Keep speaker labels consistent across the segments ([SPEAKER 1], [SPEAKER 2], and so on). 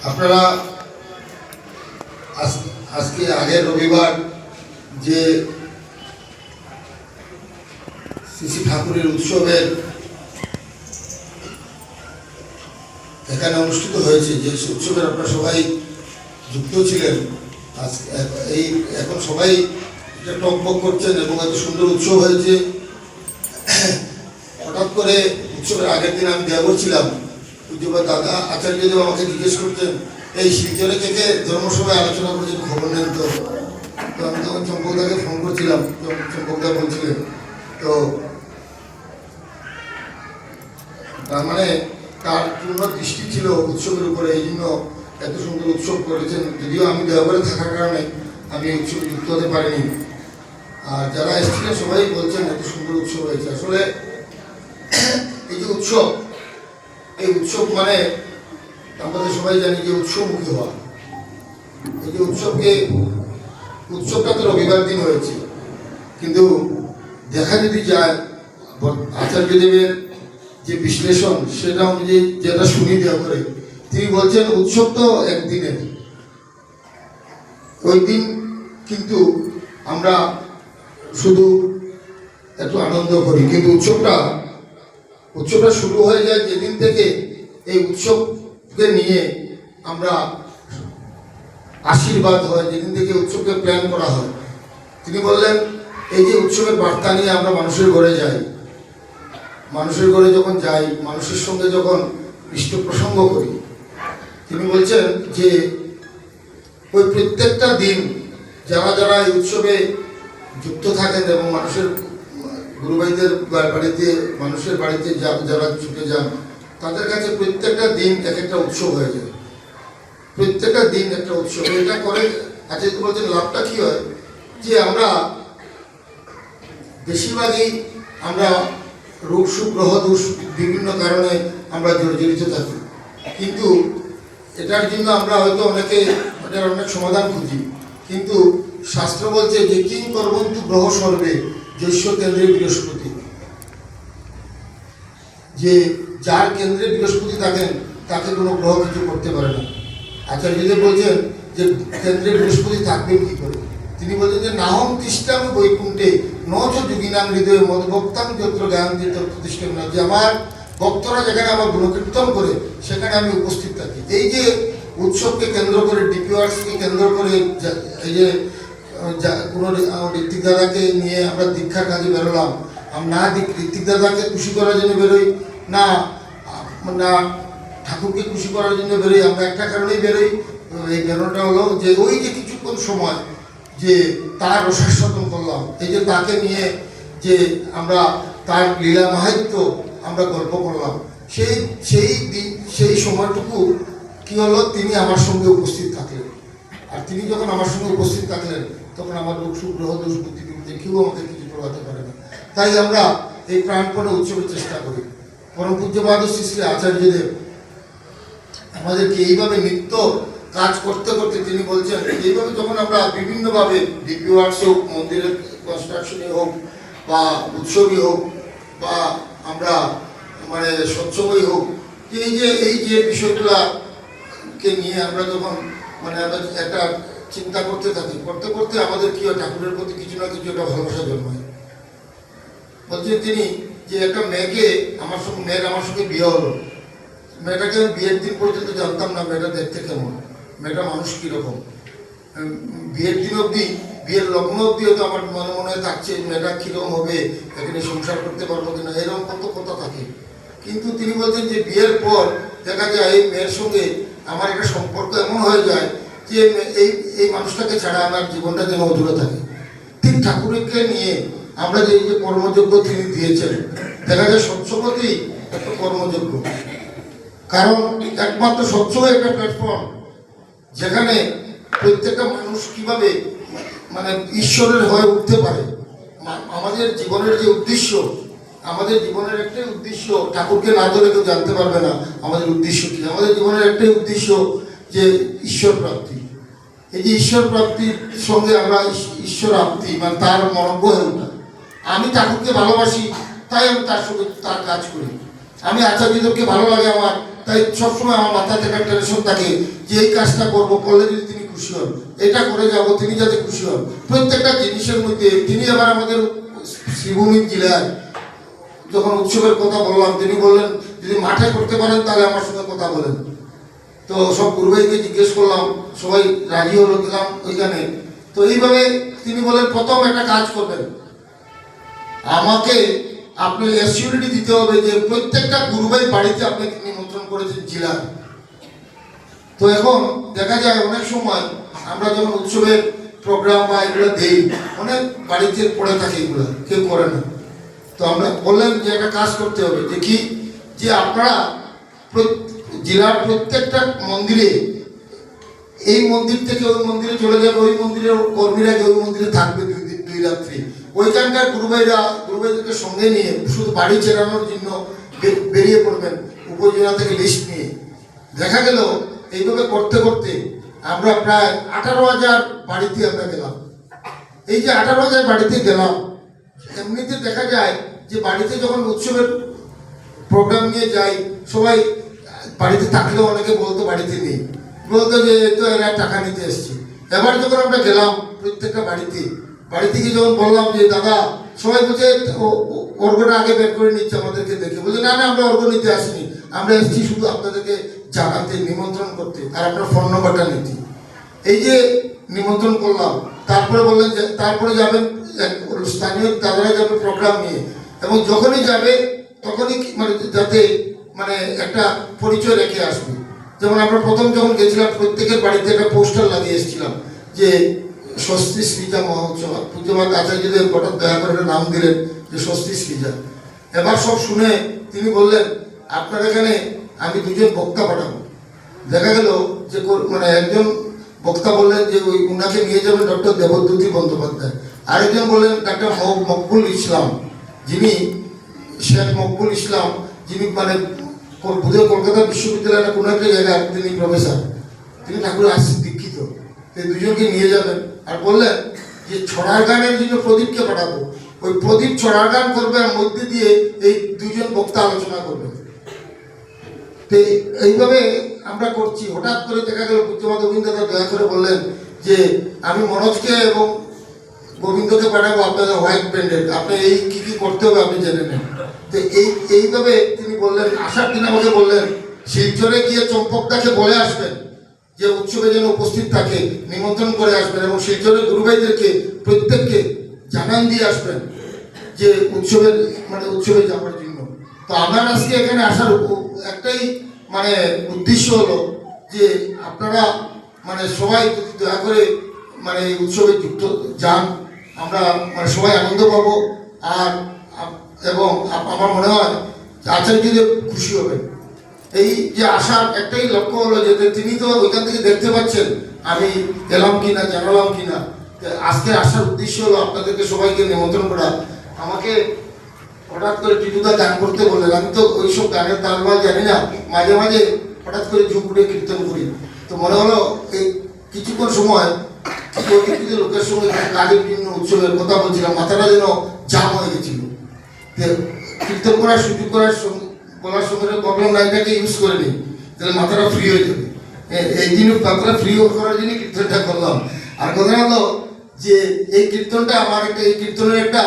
[SPEAKER 1] আপনারা আজকে আগের রবিবার যে শ্রী ঠাকুরের উৎসবের এখানে অনুষ্ঠিত হয়েছে, যে উৎসবের আপনারা সবাই যুক্ত ছিলেন। এখন সবাই এটা টকবক করছেন এবং এত সুন্দর উৎসব হয়েছে। হঠাৎ করে উৎসবের আগের দিন আমি দেওয়া ছিলাম, পূজ্যপাদ দাদা আচার্যদেব আমাকে জিজ্ঞেস করছেন, এই শিলচরে কে কে ধর্মসভায় আলোচনা করছেন, খবর নেন তো। আমি তখন চম্পকদাকে ফোন করছিলাম, চম্পকদা বলছিলেন তো তার মানে তার পূর্ণ দৃষ্টি ছিল উৎসবের উপরে, এই জন্য এত সুন্দর উৎসব করেছেন। যদিও আমি দেওয়ারে থাকার কারণে আমি উৎসবে যুক্ত হতে পারিনি, আর যারা এসেছিলেন সবাই বলছেন এত সুন্দর উৎসব হয়েছে। আসলে এই যে উৎসব, এই উৎসব মানে আমাদের সবাই জানি যে উৎসবমুখী হওয়া। এই যে উৎসবটা তো রবিবার দিন হয়েছে, কিন্তু দেখা যদি যায় আচার্যদেবের যে বিশ্লেষণ, সেটা অনুযায়ী যেটা শুনি দেওয়া করে, তিনি বলছেন উৎসব তো একদিনের, ওই দিন কিন্তু আমরা শুধু একটু আনন্দ করি, কিন্তু উৎসবটা শুরু হয়ে যায় যেদিন থেকে এই উৎসবকে নিয়ে আমরা আশীর্বাদ হয়, যেদিন থেকে উৎসবকে প্ল্যান করা হয়। তিনি বললেন এই যে উৎসবের বার্তা নিয়ে আমরা মানুষের ঘরে যাই, মানুষের ঘরে যখন যাই, মানুষের সঙ্গে যখন ইষ্ট প্রসঙ্গ করি, তিনি বলছেন যে ওই প্রত্যেকটা দিন যারা যারা এই উৎসবে যুক্ত থাকেন এবং মানুষের গুরুভাইদের বাড়িতে, মানুষের বাড়িতে যারা ছুটে যান, তাদের কাছে প্রত্যেকটা দিন এক একটা উৎসব হয়ে যায়, প্রত্যেকটা দিন একটা উৎসব। এটা করে আজকে বলছেন লাভটা কি হয়, যে আমরা বেশিরভাগই আমরা রোগ সুখ গ্রহ দোষ বিভিন্ন কারণে আমরা জড়িত থাকি, কিন্তু এটার জন্য আমরা হয়তো এটার অনেক সমাধান খুঁজি। কিন্তু শাস্ত্র বলছে যে কিং করবন্তু গ্রহ সর্বে জৈষ্য কেন্দ্রে বৃহস্পতি, যে যার কেন্দ্রে বৃহস্পতি থাকেন তাকে কোনো গ্রহ কিছু করতে পারে না। আচার্যদেব বলছেন যে কেন্দ্রে বৃহস্পতি থাকবেন কি করে, তিনি বলছেন যে নাহম তিষ্ঠাম বৈকুণ্ঠে নচ যোগিনাম হৃদয়ে মদভক্তাম যত্র গায়ন্তি তত্র প্রতিষ্ঠান, যে আমার ভক্তরা যেখানে আমার গুণকীর্তন করে সেখানে আমি উপস্থিত থাকি। এই যে উৎসবকে কেন্দ্র করে, ডিপিওয়ার্সকে কেন্দ্র করে, এই যে কোনো ঋত্বিক দাদাকে নিয়ে আমরা দীক্ষার কাজে বেরোলাম, না ঋত্বিক দাদাকে খুশি করার জন্য বেরোই, না ঠাকুরকে খুশি করার জন্য বেরোই, আমরা একটা কারণেই বেরোই। এই বেরোটা হলো যে ওই যে কিছুক্ষণ সময় যে তার রসাস্বাদন করলাম, এই যে তাকে নিয়ে যে আমরা তার লীলা মাহাত্ম্য আমরা গল্প করলাম, সেই সময়টুকু কি হলো, তিনি আমার সঙ্গে উপস্থিত থাকলেন। আর তিনি যখন আমার সঙ্গে উপস্থিত থাকলেন, তখন আমার রোগ সুখ গ্রহ দোষ বুদ্ধি কেউ আমাকে কিছু করতে পারে না। তাই আমরা এই প্রাণপণে উৎসবের চেষ্টা করি। পরম পূজ্যপাদ শ্রী শ্রী আচার্যদেব আমাদেরকে এইভাবে নিত্য কাজ করতে করতে তিনি বলছেন, এইভাবে যখন আমরা বিভিন্নভাবে ডিপি ওয়ার্কস হোক, মন্দিরের কনস্ট্রাকশনই হোক, বা উৎসবই হোক, বা আমরা মানে সৎসঙ্গই হোক, এই যে বিষয়গুলাকে নিয়ে আমরা যখন আমরা একটা চিন্তা করতে থাকি, করতে করতে আমাদের কি হয়, ঠাকুরের প্রতি কিছু না কিছু একটা ভালোবাসা জন্মায়। বলছেন তিনি যে একটা মেয়ের আমার সঙ্গে বিয়ে হলো, মেয়েটাকে আমি বিয়ের দিন পর্যন্ত জানতাম না মেয়েটা দেখতে কেমন, মেয়েটা মানুষ কীরকম। বিয়ের দিন অবধি, বিয়ের লগ্ন অবধি হয়তো আমার মনে হয় থাকছে মেয়েটা কীরকম হবে, এখানে সংসার করতে পারবো কিনা, এরকম কত কথা থাকে। কিন্তু তিনি বলছেন যে বিয়ের পর দেখা যায় এই মেয়ের সঙ্গে আমার একটা সম্পর্ক এমন হয়ে যায় যে এই মানুষটাকে ছাড়া আমার জীবনটা যেন অধুরা থাকে। ঠিক ঠাকুরকে নিয়ে আমরা যে কর্মযোগ্য তিনি দিয়েছেন, দেখা যায় সৎসঙ্গতেই একটা কর্মযোগ্য, কারণ একমাত্র সৎসঙ্গ একটা প্ল্যাটফর্ম যেখানে প্রত্যেকটা মানুষ কিভাবে ঈশ্বরের হয়ে উঠতে পারে। আমাদের জীবনের যে উদ্দেশ্য, আমাদের জীবনের একটাই উদ্দেশ্য, ঠাকুরকে না ধরে কেউ জানতে পারবে না আমাদের উদ্দেশ্য কি। আমাদের জীবনের একটাই উদ্দেশ্য যে ঈশ্বর প্রাপ্তি। এই যে ঈশ্বর প্রাপ্তির সঙ্গে আমরা ঈশ্বর আপ্তি তার মনজ্ঞ হয়ে ওঠা। আমি ঠাকুরকে ভালোবাসি, তাই আমি তার সঙ্গে তার কাজ করি। আমি আচার্যদেবকে ভালো লাগে আমার, তাই সবসময় আমার মাথা থেকে একটা টেনশন থাকে যে এই কাজটা করবো, করলে যদি তিনি খুশি হন, এটা করে যাব তিনি যাতে খুশি হন। প্রত্যেকটা জিনিসের মধ্যে তিনি এবার আমাদের শ্রীভূমি জেলায় যখন উৎসবের কথা বললাম, তিনি বললেন যদি মাঠে করতে পারেন তাহলে আমার সঙ্গে কথা বলেন। তো সব গুরুভাইকে জিজ্ঞেস করলাম, সবাই রাজি হলো, গেলাম ওইখানে। তো এইভাবে তিনি বলেন প্রথম একটা কাজ করবেন, আমাকে আপনি অ্যাসিউরিটি দিতে হবে যে প্রত্যেকটা গুরুভাই বাড়িতে আপনাকে নিমন্ত্রণ করেছেন জেলার। তো এখন দেখা যায় অনেক সময় আমরা যখন উৎসবের প্রোগ্রাম বা এগুলো দেই, অনেক বাড়িতে পড়ে থাকে, এগুলো কেউ করে না। তো আমরা বললেন যে একটা কাজ করতে হবে, যে কি, যে আপনারা জেলার প্রত্যেকটা মন্দিরে, এই মন্দির থেকে ওই মন্দিরে চলে যাবে, ওই মন্দিরের কর্মীরা ওই মন্দিরে থাকবে দুই রাত্রি। ওইখানকার গুরুভাইদেরকে সঙ্গে নিয়ে শুধু বাড়ি চেরানোর জন্য বেরিয়ে পড়বেন উপজেলা থেকে লিস্ট নিয়ে। দেখা গেল এইভাবে করতে করতে আমরা প্রায় 18,000 বাড়িতে আমরা গেলাম। এই যে 18,000 বাড়িতে গেলাম, এমনিতে দেখা যায় যে বাড়িতে যখন উৎসবের প্রোগ্রাম নিয়ে যাই, সবাই বাড়িতে থাকলেও অনেকে বলতো বাড়িতে নেই, বলতো যে তো এরা টাকা নিতে এসছে। এবার যখন আমরা গেলাম প্রত্যেকটা বাড়ি থেকে যখন বললাম যে দাদা, সবাই বলছে অর্ঘটা আগে বের করে নিচ্ছে আমাদেরকে দেখে, বলছে না না আমরা অর্ঘ নিতে আসিনি, আমরা এসেছি শুধু আপনাদেরকে জানাতে, নিমন্ত্রণ করতে, আর আপনার ফোন নম্বরটা নিতে। এই যে নিমন্ত্রণ করলাম, তারপরে বললেন যে তারপরে যাবেন স্থানীয় দাদারা যাবে প্রোগ্রাম নিয়ে, এবং যখনই যাবে তখনই মানে যাতে মানে একটা পরিচয় রেখে আসবে। যেমন আমরা প্রথম যখন গেছিলাম প্রত্যেকের বাড়িতে একটা পোস্টার লাগিয়ে এসেছিলাম যে স্বস্তি সৃজা মহোৎসব, পূজ্যপাদ আচার্যদেব হঠাৎ দয়া করে একটা নাম দিলেন যে স্বস্তি সৃজা। এবার সব শুনে তিনি বললেন আপনার এখানে আমি দুজন বক্তা পাঠাবো। দেখা গেল যে মানে একজন বক্তা বললেন যে ওই উনাকে নিয়ে যাবেন ডক্টর দেবদ্যুতি বন্দ্যোপাধ্যায়, আরেকজন বললেন ডাক্তার মকবুল ইসলাম, যিনি শেখ মকবুল ইসলাম, যিনি মানে বোধহয় কলকাতা বিশ্ববিদ্যালয়ের কোনো একটা জায়গায় তিনি প্রফেসর, তিনি ঠাকুরের আশীষ দীক্ষিত। এই দুজনকে নিয়ে যাবেন। আর বললেন যে ছড়ার গানের জন্য প্রদীপকে পাঠাবো, ওই প্রদীপ ছড়ার গান করবে, আর মধ্যে দিয়ে এই দুজন বক্তা আলোচনা করবে। তো এইভাবে আমরা করছি। হঠাৎ করে দেখা গেল পূজ্যপাদ গোবিন্দ দাদা দয়া করে বললেন যে আমি মনোজকে এবং গোবিন্দকে পাঠাবো আপনাদের হোয়াইট ব্যান্ডেড, আপনি এই কি কি করতে হবে আপনি জেনে নেন। তো এইভাবে তিনি বললেন। আসার দিন আমাকে বললেন শিলচরে গিয়ে চম্পকদাকে বলে আসবেন যে উৎসবে যেন উপস্থিত থাকে, নিমন্ত্রণ করে আসবেন, এবং শিলচরের গুরুভাইদেরকে প্রত্যেককে জানান দিয়ে আসবেন যে উৎসবে যাওয়ার জন্য। তো আমার আজকে এখানে আসার একটাই মানে উদ্দেশ্য হলো যে আপনারা মানে সবাই যদি দয়া করে মানে এই উৎসবে যুক্ত যান, আমরা মানে সবাই আনন্দ পাবো। আর এবং আমার মনে হয় আচার্যদেব খুশি হবেন। এই যে আসার একটাই লক্ষ্য হলো যে তিনি তো ওইখান থেকে দেখতে পাচ্ছেন আমি এলাম কিনা, জানালাম কিনা। আজকে আসার উদ্দেশ্য হলো আপনাদেরকে সবাইকে নিমন্ত্রণ করা। আমাকে হঠাৎ করে টিটুদা গান করতে বললেন, আমি তো ওইসব গানের তালবাল জানি না, মাঝে মাঝে হঠাৎ করে ঝুঁক উঠে কীর্তন করি। তো মনে হলো এই কিছুক্ষণ সময় কিছু লোকের সঙ্গে কাজের বিভিন্ন উৎসবের কথা বলছিলাম, মাথাটা যেন জাম হয়ে গেছিল। কীর্তন করার সুযোগ বলার সঙ্গে ভাবলাম না এটাকে ইউজ করে নিই, তাহলে মাথাটা ফ্রি হয়ে যাবে। এই জন্য মাথাটা ফ্রি করার জন্য কীর্তনটা করলাম। আর কথা হলো যে এই কীর্তনটা আমার এই কীর্তনের একটা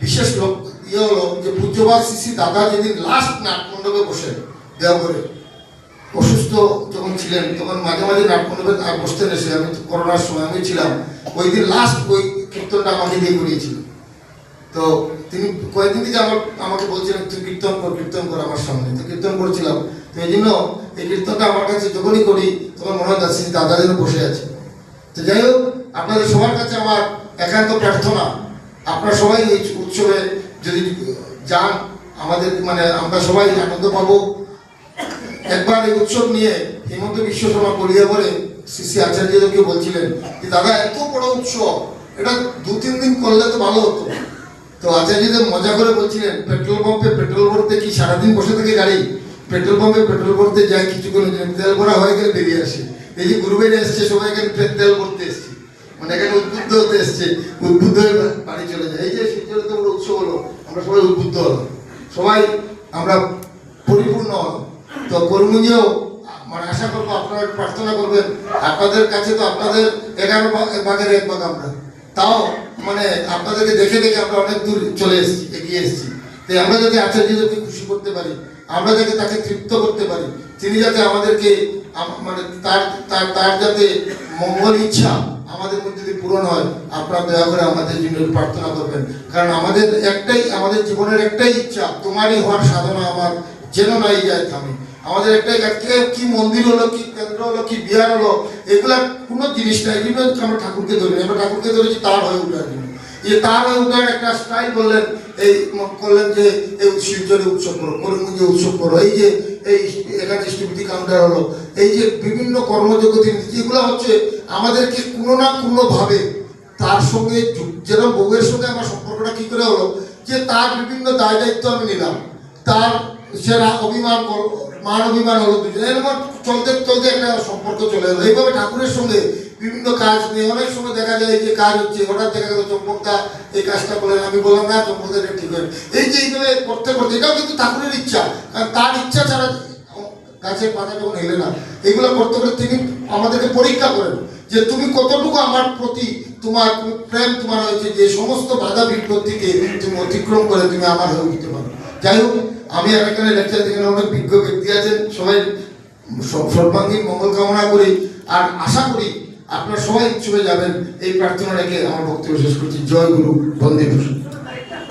[SPEAKER 1] বিশেষ ইয়ে হলো যে পূজ্যপাদ শ্রী দাদা যেদিন লাস্ট নাটমণ্ডপে বসেন দেওঘরে, অসুস্থ যখন ছিলেন তখন মাঝে মাঝে নাটমণ্ডপে বসতেন এসে, আমি করোনার সময় আমি ছিলাম, ওই দিন লাস্ট ওই কীর্তনটা আমাকে দিয়ে করিয়েছিল। তো তিনি কয়েকদিন থেকে আমাকে বলছিলেন তুই কীর্তন কর আমার সামনে। তো কীর্তন করেছিলাম। তো এই জন্য এই কীর্তনটা আমার কাছে যখনই করি তখন মনে হয় শ্রী দাদা যেন বসে আছে। তো যাই হোক, আপনাদের সবার কাছে আমার একান্ত প্রার্থনা, আপনারা সবাই এই উৎসবে যদি যান আমাদের মানে আমরা সবাই আনন্দ পাবো। একবার এই উৎসব নিয়ে হিমন্ত বিশ্ব শর্মা কলিয়া বলে শ্রী আচার্যদেবকে বলছিলেন যে দাদা এত বড় উৎসব, এটা 2-3 দিন করলে তো ভালো হতো। তো আচার্যদেব মজা করে বলছিলেন পেট্রোল পাম্পে পেট্রোল ভরতে কি সারাদিন বসে থেকে গাড়ি, পেট্রোল পাম্পে পেট্রোল ভরতে যায় কিছুক্ষণ, তেল ভরা হয়ে গেলে বেরিয়ে আসে। এই যে গুরুবেরা এসছে সবাই এখানে তেল ভরতে এসছে, মানে এখানে উদ্বুদ্ধ হতে এসছে, উদ্বুদ্ধ হয়ে বাড়ি চলে যায়। এই যে শিলচরে তো বড় উৎসব হলো, আমরা সবাই উদ্বুদ্ধ হলাম, সবাই আমরা পরিপূর্ণ হলাম। তো কর্মীও মানে আশা করবো আপনারা প্রার্থনা করবেন। আপনাদের কাছে তো আপনাদের 11 ভাগের 1 ভাগ আমরা, তাও মানে আপনাদেরকে দেখে দেখে আমরা অনেক দূর চলে এসেছি, এগিয়ে এসেছি। তাই আমরা যাতে আচার্যদেরকে খুশি করতে পারি, আমরা যাতে তাকে তৃপ্ত করতে পারি, তিনি যাতে আমাদেরকে মানে তার তার তার যাতে মঙ্গল ইচ্ছা আমাদের মধ্যে যদি পূরণ হয়, আপনারা দয়া করে আমাদের জন্য প্রার্থনা করবেন। কারণ আমাদের একটাই, আমাদের জীবনের একটাই ইচ্ছা, তোমারই হওয়ার সাধনা আমার যেন নাই যায় থামি। আমাদের একটাই কি মন্দির হলো, কি কেন্দ্র হলো, কি বিহার হলো, এগুলা কোনো জিনিস নাই। এই জন্য আমরা ঠাকুরকে ধরি, আমরা ঠাকুরকে ধরেছি তার হয়ে ওঠার জন্য। যে তার হয়ে ওঠার একটা স্টাইল বললেন, এই করলেন যে এই শিলচরে উৎসব করো, করিমগঞ্জে উৎসব করো, এই যে এই এখানে স্টিভিটি কাউন্টার হলো, এই যে বিভিন্ন কর্মযোগ্য যেগুলো হচ্ছে আমাদেরকে কোনো না কোনোভাবে তার সঙ্গে যেন বউয়ের সঙ্গে আমার সম্পর্কটা কী করে হলো, যে তার বিভিন্ন দায় দায়িত্ব আমি নিলাম, তার সেরা অভিমান মান অভিমান হলো দুজন, এরকম চলতে চলতে একটা সম্পর্ক চলে এলো। এইভাবে ঠাকুরের সঙ্গে বিভিন্ন কাজ নিয়ে অনেক সময় দেখা যায় যে কাজ হচ্ছে, হঠাৎ দেখা গেল চম্পকদা এই কাজটা করলেন, আমি বললাম না চম্পকদা এটা ঠিক হয়, এই যে এইভাবে করতে করতে, এটাও কিন্তু ঠাকুরের ইচ্ছা, কারণ তার ইচ্ছা ছাড়া গাছের পাতা যখন হেলে না, এগুলো করতে করতে তিনি আমাদেরকে পরীক্ষা করেন যে তুমি কতটুকু আমার প্রতি তোমার প্রেম তোমার হয়েছে, যে সমস্ত বাধা বিপত্তিকে তুমি অতিক্রম করে তুমি আমার হয়ে উঠতে পারো। যাই হোক, আমি আর এখানে লেকচার দিকে অনেক বিজ্ঞ ব্যক্তি আছেন, সবাই সর্বাঙ্গীন মঙ্গল কামনা করি, আর আশা করি আপনারা সবাই উৎসবে যাবেন, এই প্রার্থনা রেখে আমার বক্তব্য শেষ করছি। জয় গুরু, বন্দে মাতরম।